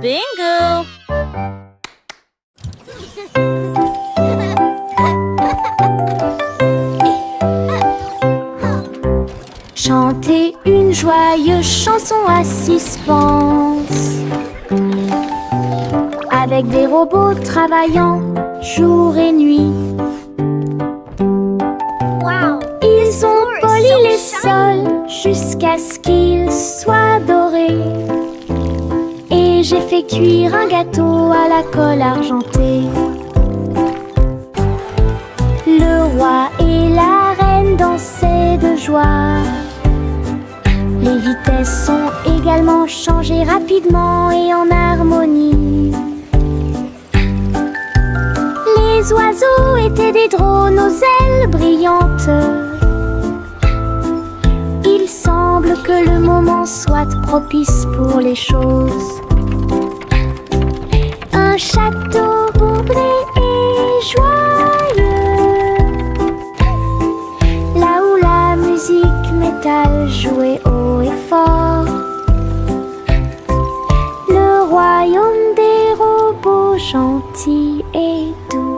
Bingo! Chanter une joyeuse chanson à suspense, avec des robots travaillant jour et nuit. Ils ont poli les sols jusqu'à ce qu'ils soient dorés. Et j'ai fait cuire un gâteau à la colle argentée. Le roi et la reine dansaient de joie. Les vitesses sont également changées rapidement et en harmonie. Les oiseaux étaient des drones aux ailes brillantes. Il semble que le moment soit propice pour les choses. Un château bouclé et joyeux, là où la musique métal jouait haut et fort. Le royaume des robots gentils et doux.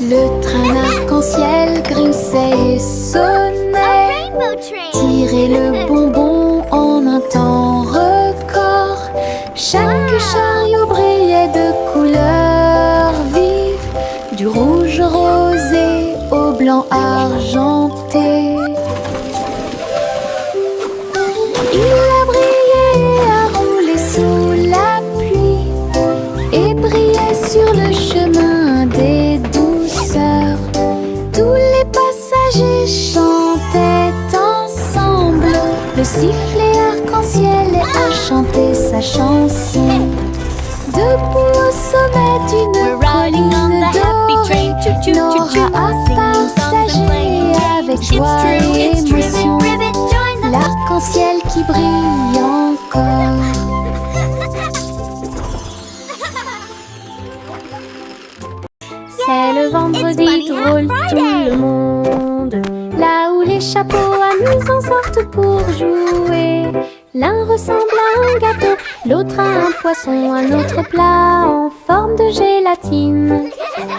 Le train arc-en-ciel grinçait et sonnait. Tirait le bonbon en un temps record. Chaque chariot brillait de couleurs vives, du rouge rosé au blanc argenté. Il a brillé et a roulé sous la pluie et brillait sur le chemin des douceurs. Tous les passagers chantaient ensemble. Le sifflet arc-en-ciel a chanté sa chanson. Debout au sommet d'une colline dorée, Nora a partagé avec joie et émotion l'arc-en-ciel qui brille encore. C'est le vendredi drôle, tout le monde, là où les chapeaux amusants sortent pour jouer. L'un ressemble à un gâteau, l'autre à un poisson, un autre plat en forme de gélatine.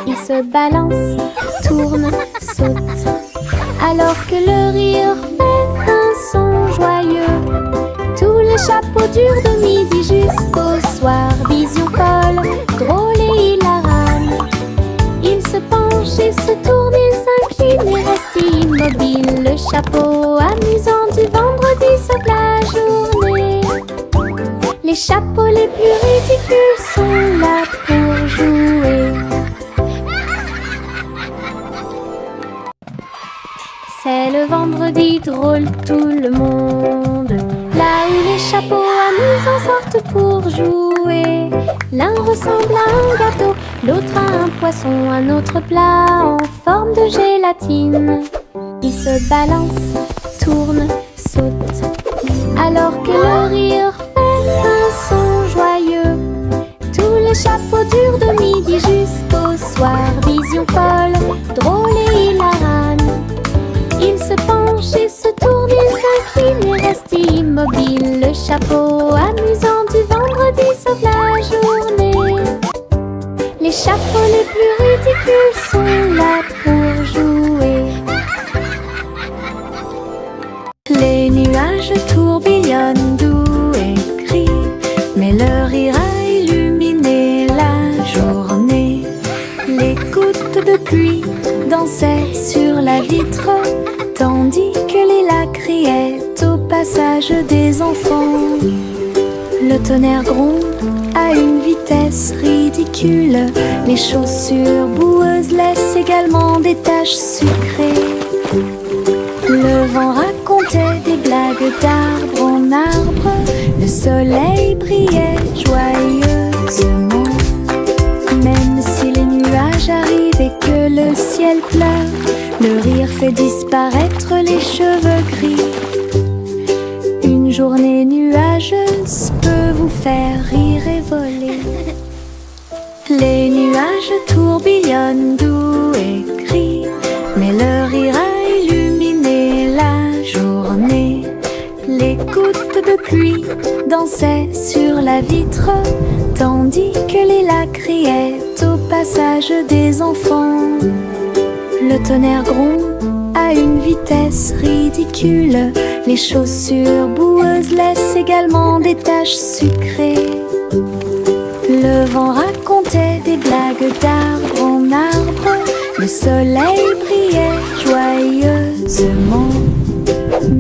Ils se balancent, tournent, sautent, alors que le rire fait un son joyeux. Tous les chapeaux durent de midi jusqu'au soir. Vision folle, drôle et hilarane. Ils se penchent et se tournent, ils s'inclinent et restent immobiles. Le chapeau amusant du vendredi sauve la journée. Les chapeaux les plus ridicules sont là pour jouer. C'est le vendredi drôle, tout le monde, là où les chapeaux amusants sortent pour jouer. L'un ressemble à un gâteau, l'autre à un poisson, un autre plat en forme de gélatine. Ils se balancent, tournent, sautent, alors que le rire fait un son joyeux. Tous les chapeaux durent de midi jusqu'au soir. Vision folle, drôle et hilarane. Ils se penchent et se tournent, ils s'inclinent et restent immobiles. Le chapeau amusant du vendredi sauve la journée. Les chapeaux les plus ridicules sont là pour jouer. Les nuages tourbillonnent doux et gris, mais leur rire a illuminé la journée. Les gouttes de pluie dansaient sur la vitre, tandis que les lacs criaient au passage des enfants. Le tonnerre gronde à une vitesse ridicule. Les chaussures boueuses laissent également des taches sucrées. Le vent racontait des blagues d'arbre en arbre. Le soleil brillait joyeusement. Même si les nuages arrivent et que le ciel pleure, le rire fait disparaître les cheveux gris. Une journée nuageuse peut vous faire rire et voler. Les nuages tourbillonnent doux et gris, mais le rire dansaient sur la vitre, tandis que les lacs criaient au passage des enfants. Le tonnerre gronde à une vitesse ridicule, les chaussures boueuses laissent également des taches sucrées. Le vent racontait des blagues d'arbre en arbre, le soleil brillait joyeusement.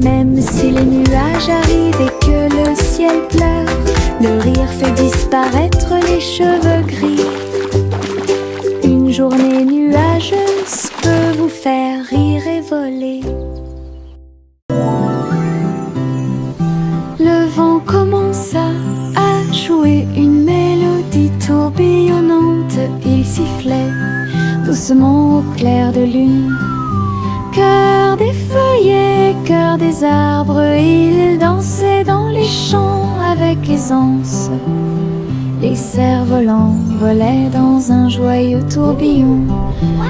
Même si les nuages arrivent et que le ciel pleure, le rire fait disparaître les cheveux gris. Une journée nuageuse peut vous faire rire et voler. Le vent commença à jouer une mélodie tourbillonnante. Il sifflait doucement au clair de lune. Cœur des feuillets, cœur des arbres, il dansait dans les champs avec aisance. Les cerfs-volants volaient dans un joyeux tourbillon,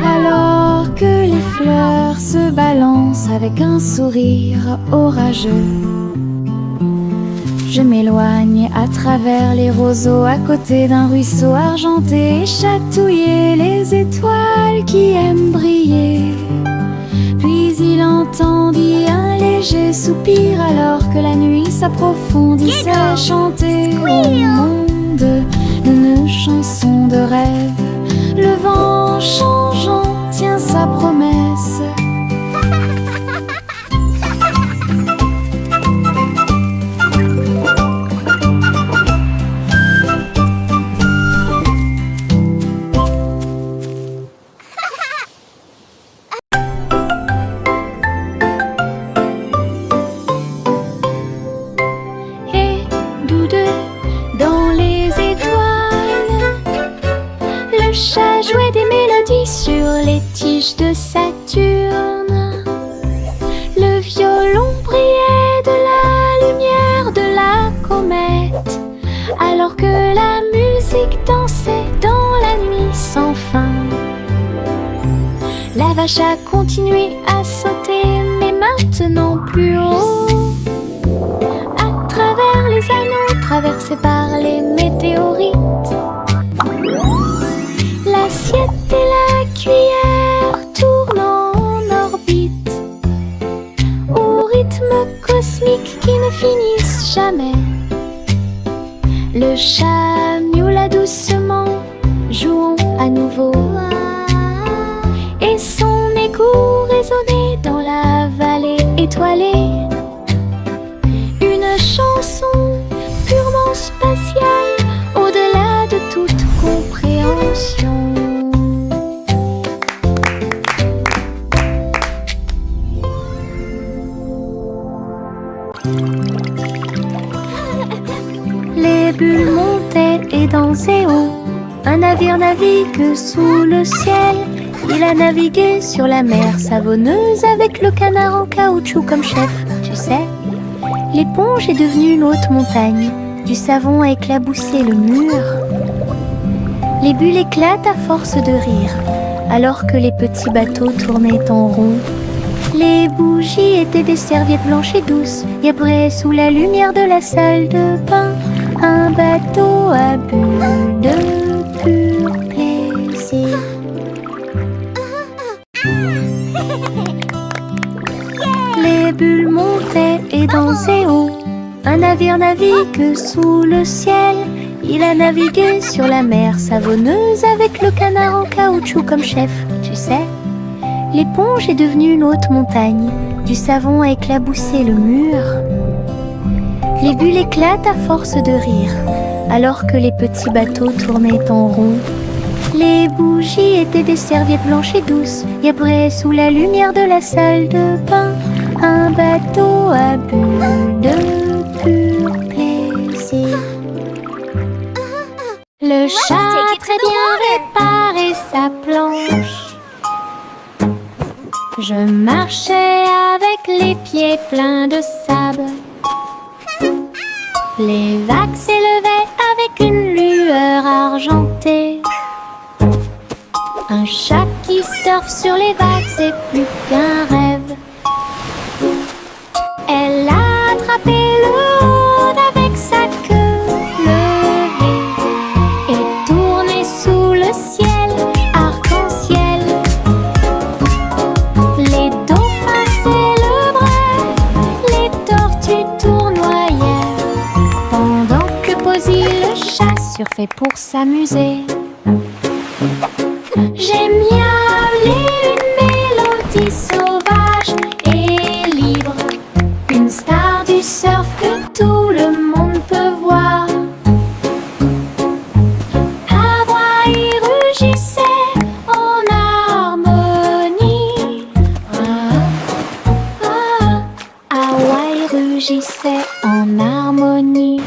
alors que les fleurs se balancent avec un sourire orageux. Je m'éloigne à travers les roseaux, à côté d'un ruisseau argenté, et chatouiller les étoiles qui aiment briller. Puis il entendit un léger soupir, alors que la nuit s'approfondissait, chanter au monde une chanson de rêve. Le vent changeant tient sa promesse. Sur les tiges de Saturne, le violon brillait de la lumière de la comète, alors que la musique dansait dans la nuit sans fin. La vache a continué à sauter, mais maintenant plus haut, à travers les anneaux traversés par les météorites. L'assiette et la cuillère tournant en orbite, au rythme cosmique qui ne finissent jamais. Le chat miaula doucement, jouons à nouveau, et son écho résonnait dans la vallée étoilée. Une chanson purement spatiale, au-delà de toute compréhension. Les bulles montaient et dansaient haut. Un navire navigue sous le ciel. Il a navigué sur la mer savonneuse avec le canard en caoutchouc comme chef. Tu sais, l'éponge est devenue une haute montagne. Du savon a éclaboussé le mur. Les bulles éclatent à force de rire, alors que les petits bateaux tournaient en rond. Les bougies étaient des serviettes blanches et douces, et après, sous la lumière de la salle de bain, un bateau à bulles de pur plaisir. Les bulles montaient et dansaient haut. Un navire navigue sous le ciel. Il a navigué sur la mer savonneuse avec le canard en caoutchouc comme chef. Tu sais, l'éponge est devenue une haute montagne. Du savon a éclaboussé le mur. Les bulles éclatent à force de rire, alors que les petits bateaux tournaient en rond. Les bougies étaient des serviettes blanches et douces, et après, sous la lumière de la salle de bain, un bateau à bulles de pur plaisir. Le chat a très bien réparé sa planche. Je marchais avec les pieds pleins de sable. Les vagues s'élevaient avec une lueur argentée. Un chat qui surfe sur les vagues, c'est plus qu'un rêve. Elle a attrapé le rôde avec sa parfait pour s'amuser. J'aime miauler une mélodie sauvage et libre, une star du surf que tout le monde peut voir. Hawaï rugissait en harmonie. Hawaï rugissait en harmonie.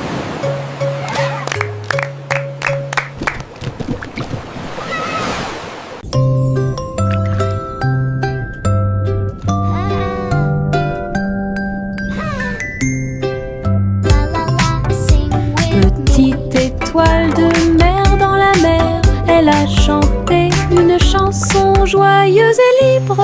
Petite étoile de mer dans la mer, elle a chanté une chanson joyeuse et libre.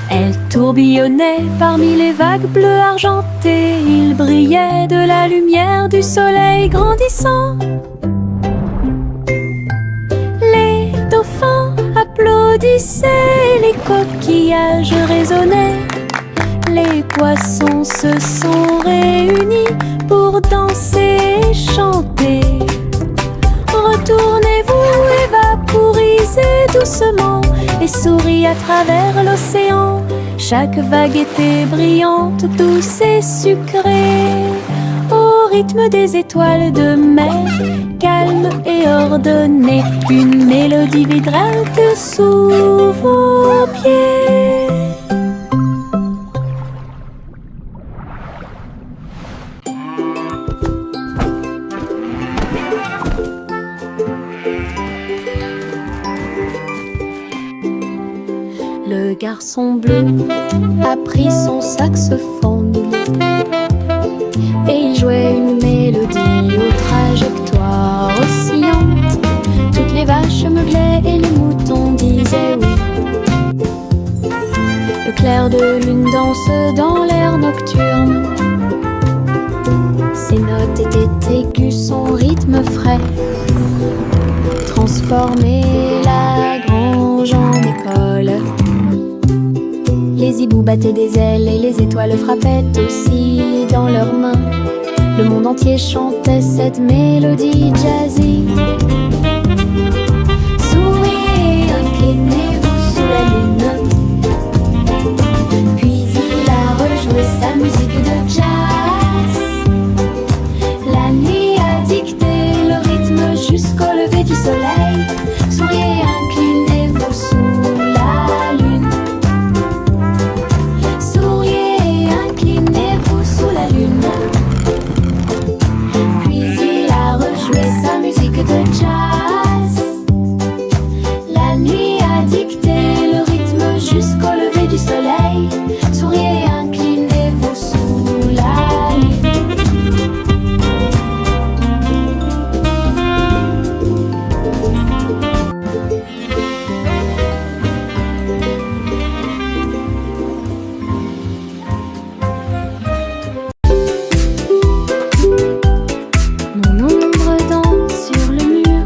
Elle tourbillonnait parmi les vagues bleues argentées. Il brillait de la lumière du soleil grandissant. Les dauphins applaudissaient, les coquillages résonnaient. Les poissons se sont réunis pour danser et chanter. Retournez-vous et vaporisez doucement et souriez à travers l'océan. Chaque vague était brillante, douce et sucrée, au rythme des étoiles de mer, calme et ordonnée. Une mélodie vibrante sous vos pieds. Le garçon bleu a pris son saxophone et il jouait une mélodie aux trajectoires oscillantes. Toutes les vaches meuglaient et les moutons disaient oui. Le clair de lune danse dans l'air nocturne. Ses notes étaient aiguës, son rythme frais transformait la grange en école. Les hiboux battaient des ailes et les étoiles frappaient aussi dans leurs mains. Le monde entier chantait cette mélodie jazzy. Souriez, inclinez-vous sous la lune. Puis il a rejoué sa musique de jazz. La nuit a dicté le rythme jusqu'au lever du soleil. Souriez, inclinez-vous sous la lune. Souriez, inclinez-vous sous la lune. Puis il a rejoué sa musique de jazz. La nuit a dicté le rythme jusqu'au lever du soleil. Souriez, inclinez-vous sous la lune. Mon ombre danse sur le mur.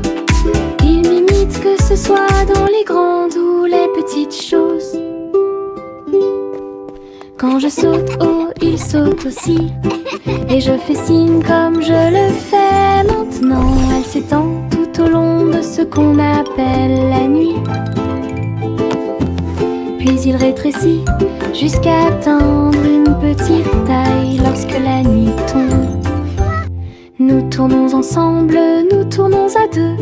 Il m'imite que ce soit dans les grandes ou les petites choses. Quand je saute haut, il saute aussi. Et je fais signe comme je le fais maintenant. Elle s'étend tout au long de ce qu'on appelle la nuit. Puis il rétrécit jusqu'à atteindre une petite taille lorsque la nuit tombe. Nous tournons ensemble, nous tournons à deux.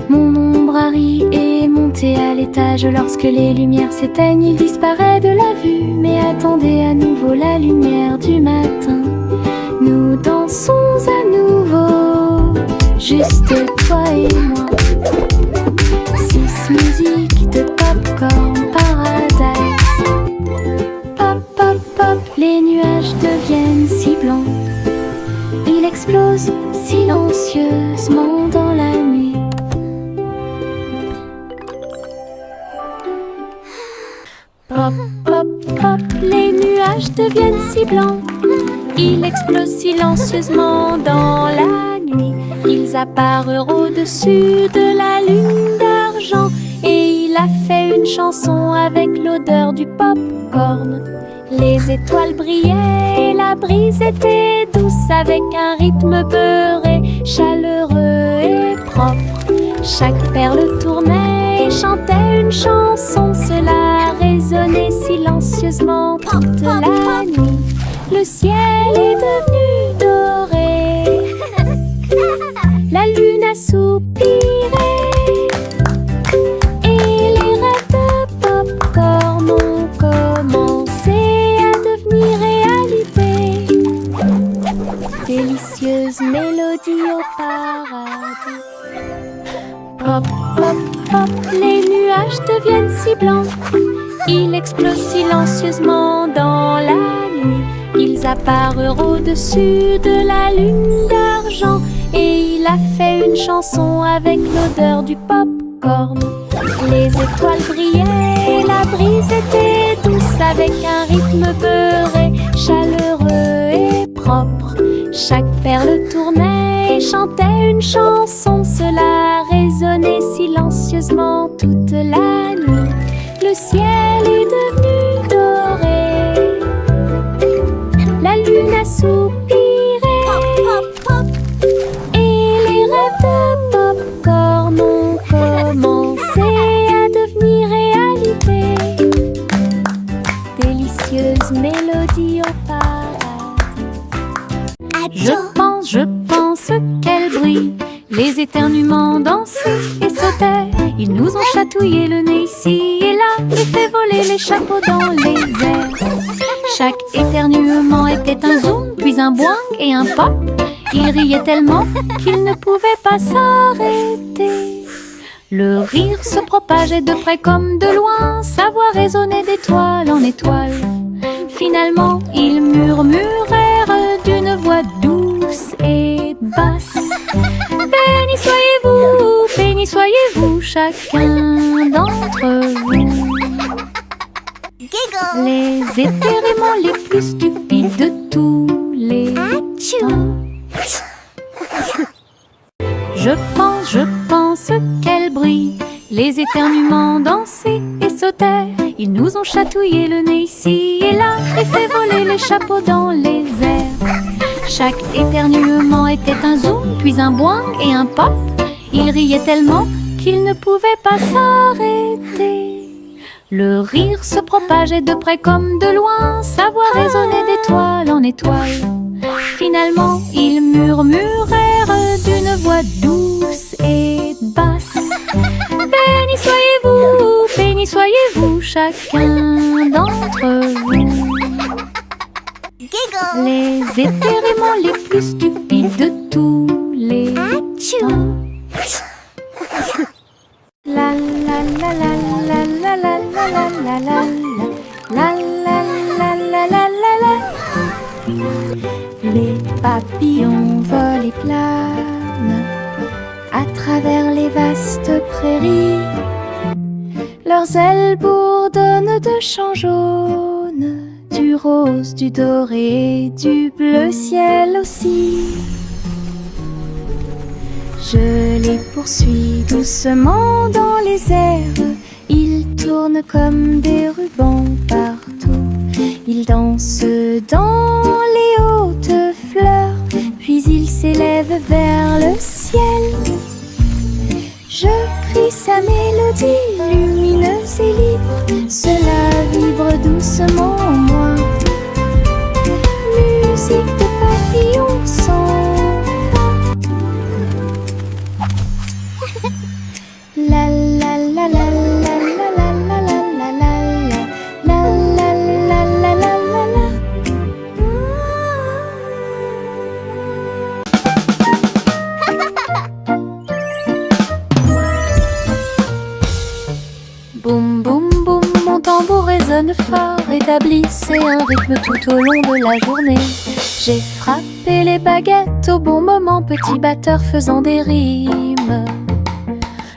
Mon ombre Harry est monté à l'étage. Lorsque les lumières s'éteignent, il disparaît de la vue. Mais attendez à nouveau la lumière du matin. Nous dansons à nouveau, juste toi et moi. 6 musiques de Popcorn Paradise. Pop, pop, pop, les nuages deviennent si blancs. Il explose silencieusement dans la nuit. Pop, pop, pop, les nuages deviennent si blancs. Il explose silencieusement dans la nuit. Ils apparurent au-dessus de la lune d'argent. Et il a fait une chanson avec l'odeur du popcorn. Les étoiles brillaient et la brise était douce avec un rythme beurré. chaleureux et propre. Chaque perle tournait et chantait une chanson. Cela résonnait silencieusement toute la nuit. Le ciel est devenu doré. La lune a soupiré. Et les rêves de pop-corn ont commencé à devenir réalité. Délicieuse mélodie au paradis. Pop, pop, pop, les nuages deviennent si blancs. Ils explosent silencieusement dans la nuit. Ils apparurent au-dessus de la lune d'argent. Et il a fait une chanson avec l'odeur du pop-corn. Les étoiles brillaient et la brise était douce, avec un rythme beurré, chaleureux et propre. Chaque perle tournait et chantait une chanson. Cela résonnait silencieusement toute la nuit. Le ciel est devenu doré. La lune a soupiré. Et les rêves de pop-corn ont commencé à devenir réalité. Délicieuse mélodie au paradis. Je pense qu'elle brille. Les éternuements dansaient et sautaient. Ils nous ont chatouillé le nez ici et là et fait voler les chapeaux dans les airs. Chaque éternuement était un zoom, puis un boing et un pop. Ils riaient tellement qu'ils ne pouvaient pas s'arrêter. Le rire se propageait de près comme de loin. Sa voix résonnait d'étoile en étoile. Finalement, ils murmurèrent d'une voix douce et basse. Béni soyez-vous, chacun d'entre vous. Les éternuements les plus stupides de tous les temps. Je pense qu'elle brille. Les éternuements dansaient et sautaient. Ils nous ont chatouillé le nez ici et là et fait voler les chapeaux dans les airs. Chaque éternuement était un zoom, puis un boing et un pop. Ils riaient tellement qu'ils ne pouvaient pas s'arrêter. Le rire se propageait de près comme de loin. Sa voix résonnait d'étoile en étoile. Finalement, ils murmurèrent d'une voix douce et basse. Béni soyez-vous, chacun d'entre vous. Les éternuements les plus stupides de tous les temps. La la la la la la la la la la la la la la la. Les papillons volent et planent à travers les vastes prairies. Leurs ailes bourdonnent de chants jaunes, du rose, du doré, du bleu ciel aussi. Je les poursuis doucement dans les airs. Ils tournent comme des rubans partout. Ils dansent dans les hautes fleurs, puis ils s'élèvent vers le ciel. Je crie sa mélodie lumineuse et libre. Cela vibre doucement en moi. Musique de papillons sans fin. La la la la la la la la la la la la la la la la. Boum boum boum, mon tambour résonne fort. Établissez un rythme tout au long de la journée. J'ai frappé les baguettes au bon moment, petit batteur faisant des rimes.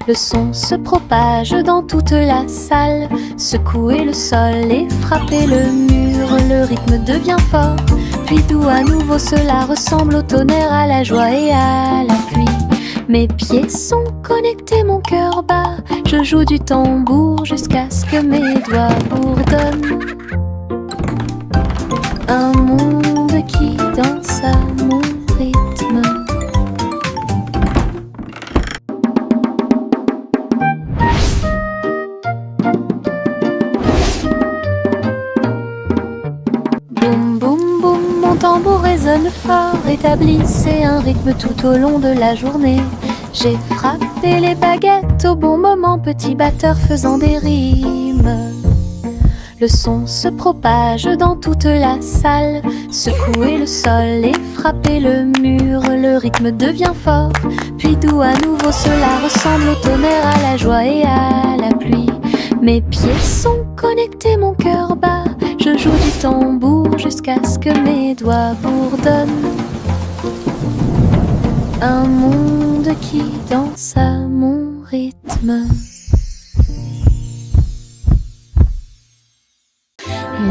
Le son se propage dans toute la salle. Secouez le sol et frappez le mur. Le rythme devient fort, puis doux à nouveau. Cela ressemble au tonnerre, à la joie et à la pluie. Mes pieds sont connectés, mon cœur bat. Je joue du tambour jusqu'à ce que mes doigts bourdonnent. Un monde qui danse à mon rythme. sonne fort, établissez un rythme tout au long de la journée. J'ai frappé les baguettes au bon moment, petit batteur faisant des rimes. Le son se propage dans toute la salle, secouez le sol et frappez le mur. Le rythme devient fort, puis doux à nouveau. Cela ressemble au tonnerre, à la joie et à la pluie. Mes pieds sont connectés, mon cœur bat. Je joue du tambour jusqu'à ce que mes doigts bourdonnent. Un monde qui danse à mon rythme.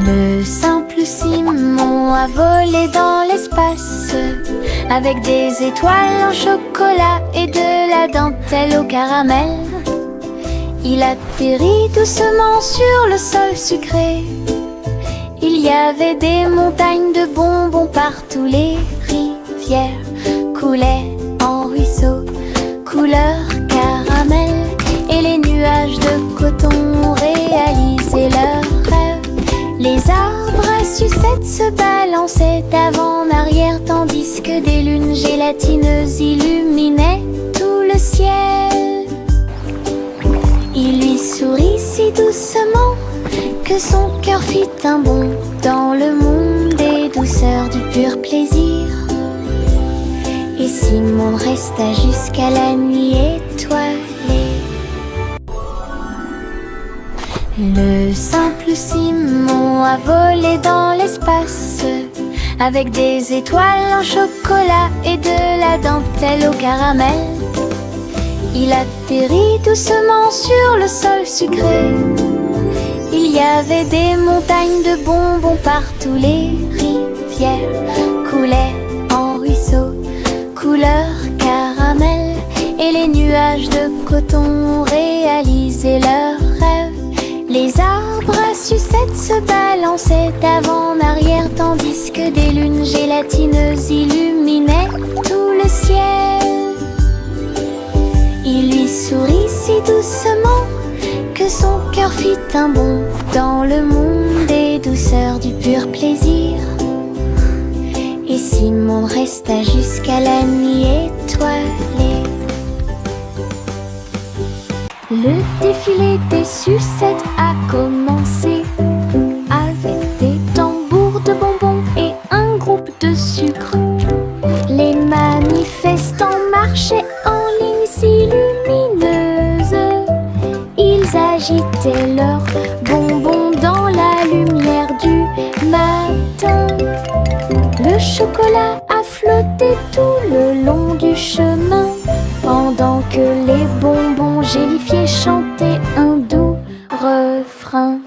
Le simple Simon a volé dans l'espace, avec des étoiles en chocolat et de la dentelle au caramel. Il atterrit doucement sur le sol sucré. Il y avait des montagnes de bonbons partout. Les rivières coulaient en ruisseaux, couleur caramel. Et les nuages de coton réalisaient leurs rêves. Les arbres à sucettes se balançaient d'avant en arrière, tandis que des lunes gélatineuses illuminaient tout le ciel. Il lui sourit si doucement que son cœur fit un bond dans le monde des douceurs du pur plaisir. Et Simon resta jusqu'à la nuit étoilée. Le simple Simon a volé dans l'espace, avec des étoiles en chocolat et de la dentelle au caramel. Il atterrit doucement sur le sol sucré. Il y avait des montagnes de bonbons partout. Les rivières coulaient en ruisseaux, couleur caramel. Et les nuages de coton réalisaient leurs rêves. Les arbres à sucettes se balançaient d'avant en arrière, tandis que des lunes gélatineuses illuminaient tout le ciel. Il lui sourit si doucement que son cœur fit un bond dans le monde des douceurs du pur plaisir. Et Simon resta jusqu'à la nuit étoilée. Le défilé des sucettes a commencé, avec des tambours de bonbons et un groupe de sucre. Les manifestants marchaient en ligne si lumineuse. Ils agitaient leurs bonbons dans la lumière du matin. Le chocolat a flotté tout le long du chemin, pendant que les bonbons gélifiés chantaient un doux refrain.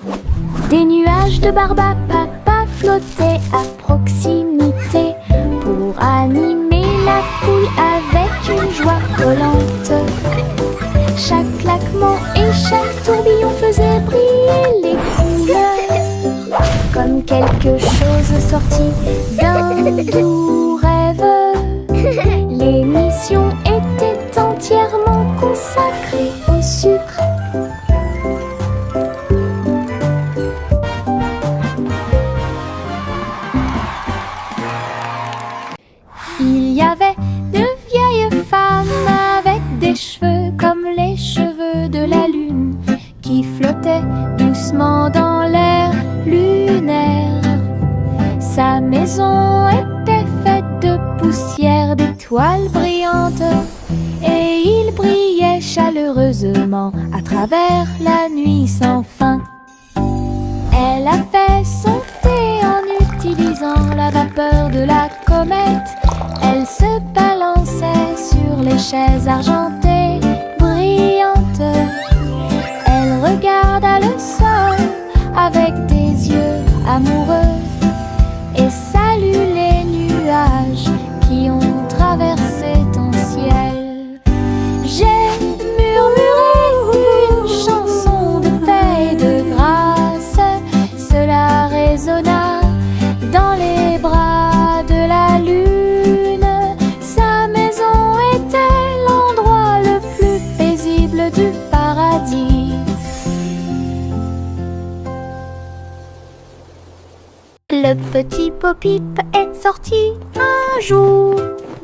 Des nuages de barbe à papa flottaient à proximité pour animer la foule avec une joie collante. Chaque claquement et chaque tourbillon faisait briller les couleurs, comme quelque chose sorti d'un doux rêve. L'émission était entièrement consacrée au sucre. Il y avait de vieilles femmes avec des cheveux comme les cheveux de la lune, qui flottaient doucement dans l'air lunaire. Sa maison était faite de poussière, d'étoiles brillantes, et il brillait chaleureusement à travers la nuit sans fin. Elle a fait son thé en utilisant la vapeur de la comète. Elle se balançait sur les chaises argentées brillantes. Elle regarda le sol avec des yeux amoureux et salue les nuages qui ont traversé ton ciel. J'ai murmuré une chanson de paix et de grâce. Cela résonna dans les bras de la lune. Sa maison était l'endroit le plus paisible du paradis. Le petit Bo-Peep et sorti un jour.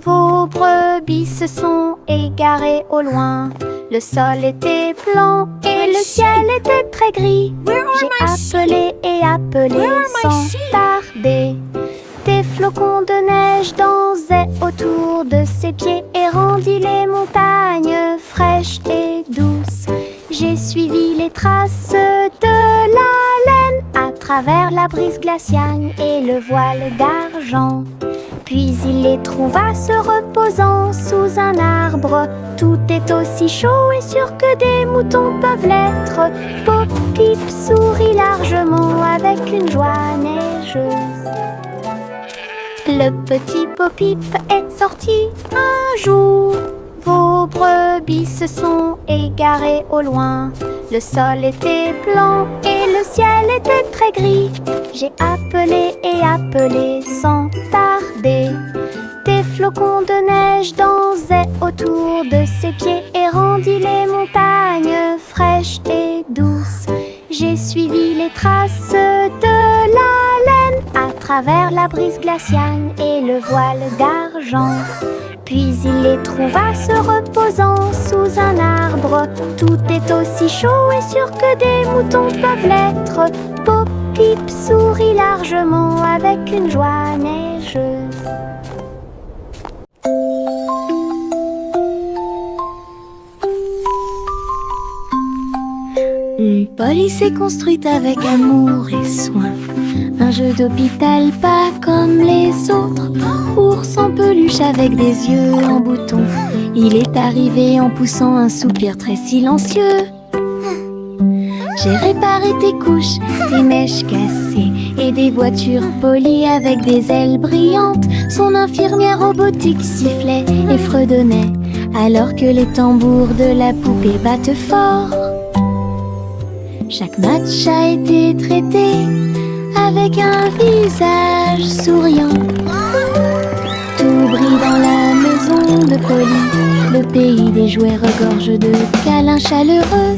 Vos brebis se sont égarées au loin. Le sol était blanc et le ciel était très gris. J'ai appelé et appelé sans tarder. Des flocons de neige dansaient autour de ses pieds et rendit les montagnes fraîches et douces. J'ai suivi les traces de la laine à travers la brise glaciale et le voile d'argent. Puis il les trouva se reposant sous un arbre. Tout est aussi chaud et sûr que des moutons peuvent l'être. Pop-Pip sourit largement avec une joie neigeuse. Le petit Pop-Pip est sorti un jour. Vos brebis se sont égarées au loin. Le sol était blanc et le ciel était très gris. J'ai appelé et appelé sans tarder. Des flocons de neige dansaient autour de ses pieds et rendit les montagnes fraîches et douces. J'ai suivi les traces de la laine à travers la brise glaciale et le voile d'argent. Puis il les trouva se reposant sous un arbre. Tout est aussi chaud et sûr que des moutons peuvent l'être. Pop-Pip sourit largement avec une joie neigeuse. Une police est construite avec amour et soin. Un jeu d'hôpital pas comme les autres. Ours en peluche avec des yeux en bouton. Il est arrivé en poussant un soupir très silencieux. J'ai réparé tes couches, tes mèches cassées et des voitures polies avec des ailes brillantes. Son infirmière robotique sifflait et fredonnait alors que les tambours de la poupée battent fort. Chaque match a été traité avec un visage souriant. Tout brille dans la maison de Polly. Le pays des jouets regorge de câlins chaleureux.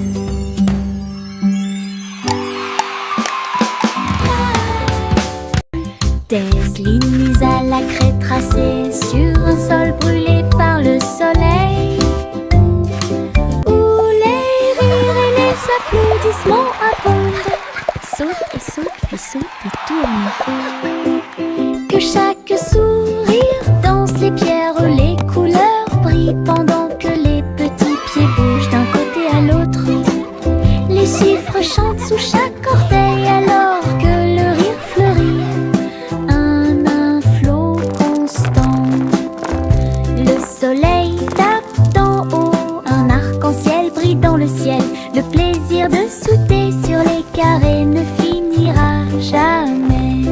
Des lignes à la craie tracées sur un sol brûlé par le soleil, où les rires et les applaudissements abondent. Saute et saute, puis saute et tourne. Que chaque sourire danse les pierres, les couleurs brillent pendant que les petits pieds bougent d'un côté à l'autre. Les chiffres chantent sous chaque orteil alors que le rire fleurit. Un flot constant. Le soleil tape d'en haut, un arc-en-ciel brille dans le ciel. Le plaisir de sauter sur les carrés ne finira jamais.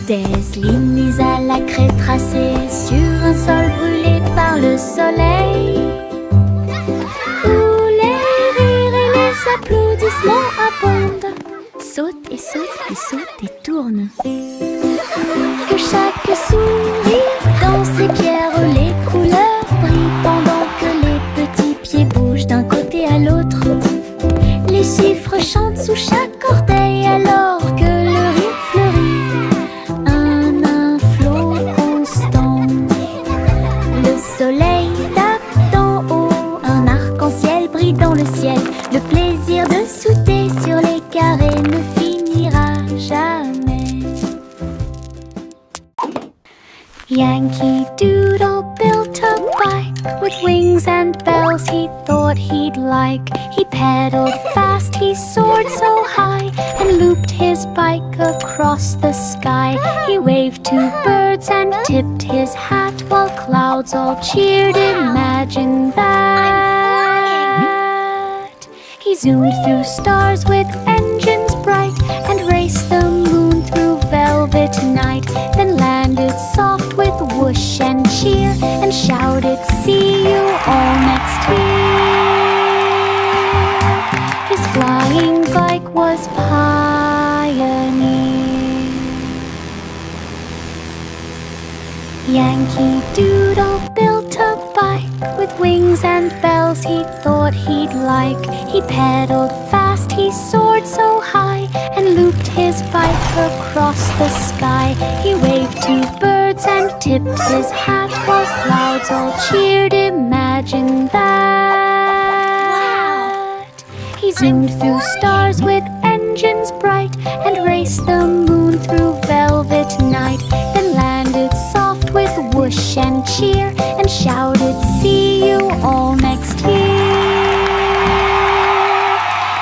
Des lignes à la craie tracées sur un sol brûlé par le soleil, où les rires et les applaudissements abondent. Saute et saute, puis saute et tourne. Que chaque sourire danse les pierres, les couleurs brillent pendant que les petits pieds bougent d'un côté à l'autre. Les chiffres chantent sous chaque orteil alors que le rire fleurit. Un flot constant. Le soleil tape d'en haut, un arc-en-ciel brille dans le ciel. Le plaisir de sauter sur les carrés ne finira jamais. Yankee Doodle built a bike with wings and bells he thought he'd like. He pedaled fast, he soared so high, and looped his bike across the sky. He waved to birds and tipped his hat while clouds all cheered. Imagine that. He zoomed through stars with engines bright and raced the moon through velvet night. Then landed soft with whoosh and cheer and shouted, "See you all next year." His flying bike was Pioneer. Yankee Doodle built a bike with wings and bells he thought he'd like. He pedaled fast, Next he soared so high and looped his bike across the sky. He waved to birds and tipped his hat while clouds all cheered. Imagine that! He zoomed through stars with engines bright and raced the moon through velvet night. Then landed soft with whoosh and cheer and shouted, "See you all next year."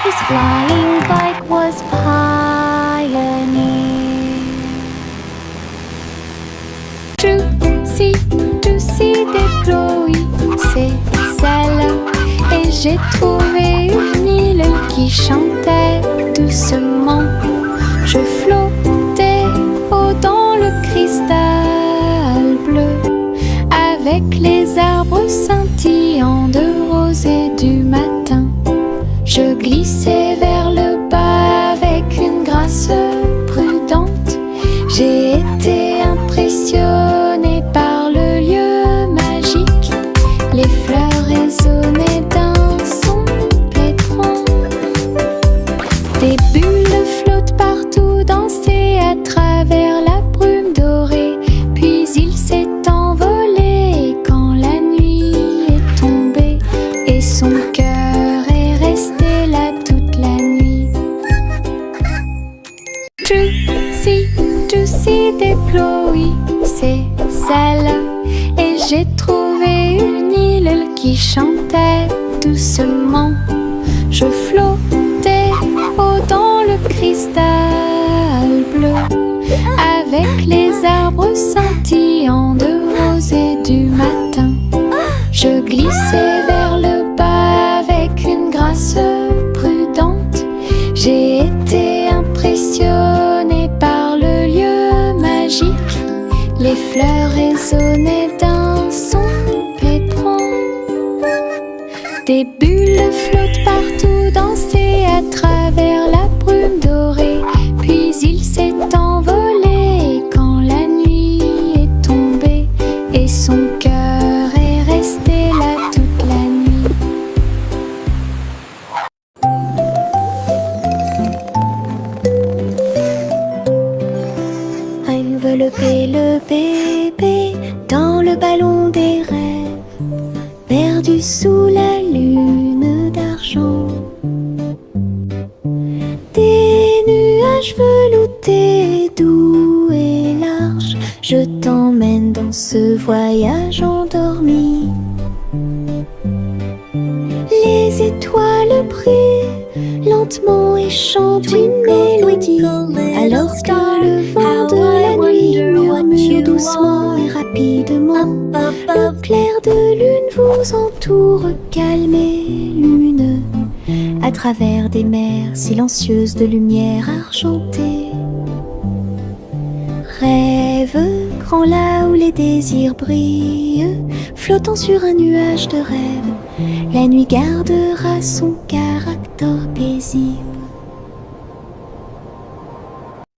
His flying bike was Pioneer. Toussy déploie ses ailes et j'ai trouvé une île qui chantait doucement. Je flottais haut dans le cristal bleu, avec les arbres scintillants de rosée du matin. Je glissais vers le bas avec une grâce prudente. J'ai été impressionnée par le lieu magique. Les fleurs résonnaient d'un son pétrant. Des bulles flottent partout, dansaient à travers la brume dorée. Puis il s'est envolé quand la nuit est tombée et son cœur est resté là toute la nuit. Toussy déploie ses ailes et j'ai trouvé une île qui chantait doucement. Je flottais haut dans le cristal bleu, avec les arbres scintillants de rosée du matin. Je glissais vers le bas avec une grâce prudente. J'ai été impressionnée par le lieu magique. Les fleurs résonnaient d'un son pétrant. Des bulles flottent partout, dansaient à travers la brume dorée. Puis il s'est envolé quand la nuit est tombée et son cœur est resté là toute la nuit. Envelopper le bébé dans le ballon des rêves, perdu sous la lune d'argent. Des nuages veloutés, doux et larges, je t'emmène dans ce voyage endormi. Les étoiles brillent lentement et chantent une mélodie, alors que le vent de la nuit murmure doucement et rapidement. Le clair de lune vous entoure, calme et lumineux, à travers des mers silencieuses de lumière argentée. Rêve grand là où les désirs brillent, flottant sur un nuage de rêve, la nuit gardera son caractère paisible.